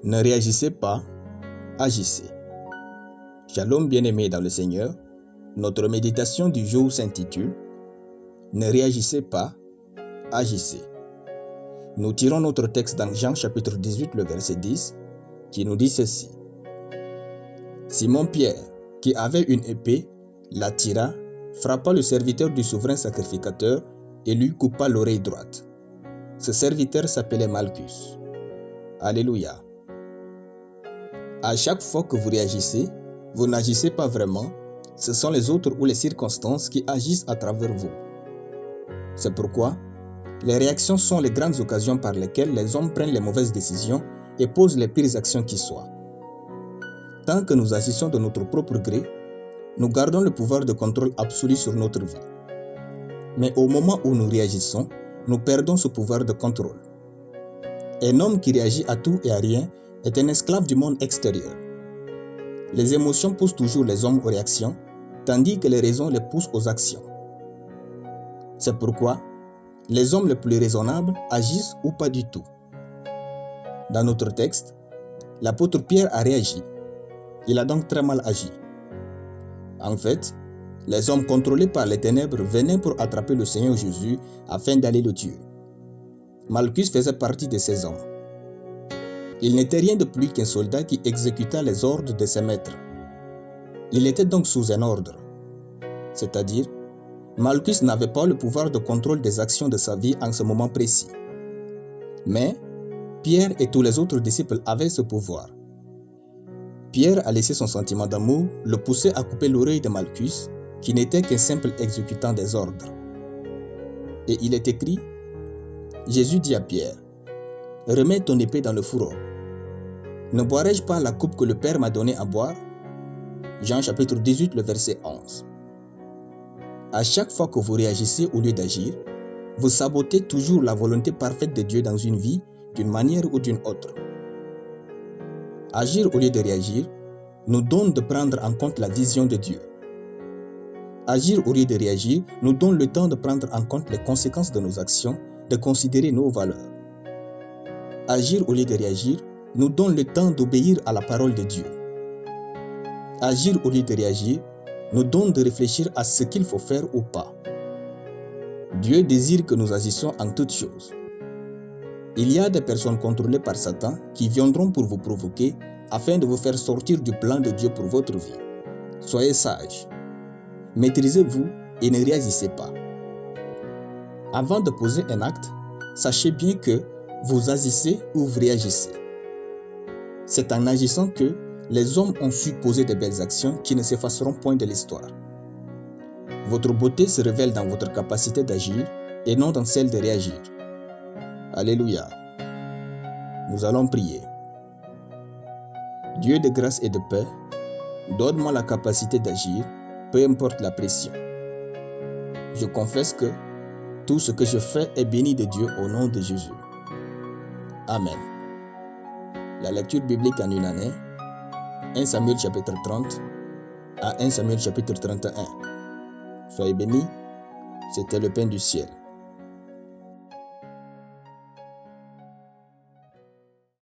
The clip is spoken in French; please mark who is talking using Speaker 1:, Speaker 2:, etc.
Speaker 1: Ne réagissez pas, agissez. Shalom bien-aimés dans le Seigneur, notre méditation du jour s'intitule « Ne réagissez pas, agissez ». Nous tirons notre texte dans Jean chapitre 18, le verset 10, qui nous dit ceci. Simon-Pierre, qui avait une épée, la tira, frappa le serviteur du souverain sacrificateur et lui coupa l'oreille droite. Ce serviteur s'appelait Malchus. Alléluia. À chaque fois que vous réagissez, vous n'agissez pas vraiment, ce sont les autres ou les circonstances qui agissent à travers vous. C'est pourquoi les réactions sont les grandes occasions par lesquelles les hommes prennent les mauvaises décisions et posent les pires actions qui soient. Tant que nous agissons de notre propre gré, nous gardons le pouvoir de contrôle absolu sur notre vie. Mais au moment où nous réagissons, nous perdons ce pouvoir de contrôle. Un homme qui réagit à tout et à rien est un esclave du monde extérieur. Les émotions poussent toujours les hommes aux réactions, tandis que les raisons les poussent aux actions. C'est pourquoi les hommes les plus raisonnables agissent ou pas du tout. Dans notre texte, l'apôtre Pierre a réagi. Il a donc très mal agi. En fait, les hommes contrôlés par les ténèbres venaient pour attraper le Seigneur Jésus afin d'aller le tuer. Malchus faisait partie de ces hommes. Il n'était rien de plus qu'un soldat qui exécuta les ordres de ses maîtres. Il était donc sous un ordre. C'est-à-dire, Malchus n'avait pas le pouvoir de contrôle des actions de sa vie en ce moment précis. Mais Pierre et tous les autres disciples avaient ce pouvoir. Pierre a laissé son sentiment d'amour le pousser à couper l'oreille de Malchus, qui n'était qu'un simple exécutant des ordres. Et il est écrit, Jésus dit à Pierre, « Remets ton épée dans le fourreau. Ne boirai-je pas la coupe que le Père m'a donnée à boire ?» Jean chapitre 18, le verset 11. À chaque fois que vous réagissez au lieu d'agir, vous sabotez toujours la volonté parfaite de Dieu dans une vie, d'une manière ou d'une autre. Agir au lieu de réagir nous donne de prendre en compte la vision de Dieu. Agir au lieu de réagir nous donne le temps de prendre en compte les conséquences de nos actions, de considérer nos valeurs. Agir au lieu de réagir nous donne le temps d'obéir à la parole de Dieu. Agir au lieu de réagir nous donne de réfléchir à ce qu'il faut faire ou pas. Dieu désire que nous agissions en toutes choses. Il y a des personnes contrôlées par Satan qui viendront pour vous provoquer afin de vous faire sortir du plan de Dieu pour votre vie. Soyez sages. Maîtrisez-vous et ne réagissez pas. Avant de poser un acte, sachez bien que vous agissez ou vous réagissez. C'est en agissant que les hommes ont su poser de belles actions qui ne s'effaceront point de l'histoire. Votre beauté se révèle dans votre capacité d'agir et non dans celle de réagir. Alléluia. Nous allons prier. Dieu de grâce et de paix, donne-moi la capacité d'agir, peu importe la pression. Je confesse que tout ce que je fais est béni de Dieu au nom de Jésus. Amen. La lecture biblique en une année, 1 Samuel chapitre 30 à 1 Samuel chapitre 31. Soyez bénis, c'était le pain du ciel.